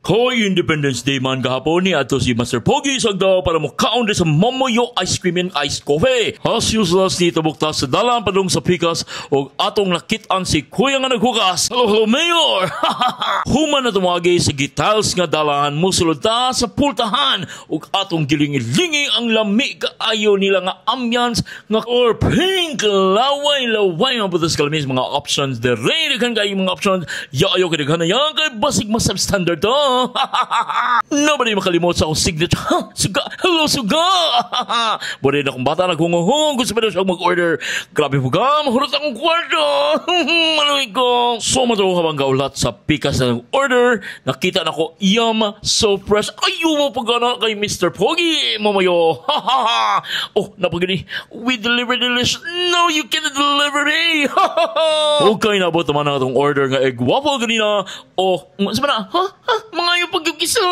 Hoy, Independence Day man gahapon ni ato si Master Pogi sagda para mo kaon sa Momoyo Ice Cream and Iced Coffee. As usual ni tabuktas sa dalan padung sa pikas og atong nakit-an si Kuya nga naghugas. Hello, Mayor! Human na tumagi sa gitals nga dalan musulod ta sa pultahan og atong gilingi-lingi ang lami kaayo nila nga ambiance nga or pink laway-laway ang putas kalamis mga options the ready kan kay mga options yaayo kay daghan na kay basig mas substandard to. Nobody makalimot sa akong signature. Suga! Hello, suga! Bode na kong bata naghungahong. Gusto pa na siyang mag-order. Grabe po ka. Mahurot akong kwarto. Maluwi ko. So, matulong habang gaulat sa pikas ng order. Nakita na ko, yum, so fresh. Ayaw mo pag gana kay Mr. Pogi. Mamayo. Oh, napagani. We deliver delicious. No, you can't deliver me. Okay, nabot naman ang atong order nga egg waffle ganina. Oh, sabi na, mga yung pagyugisa.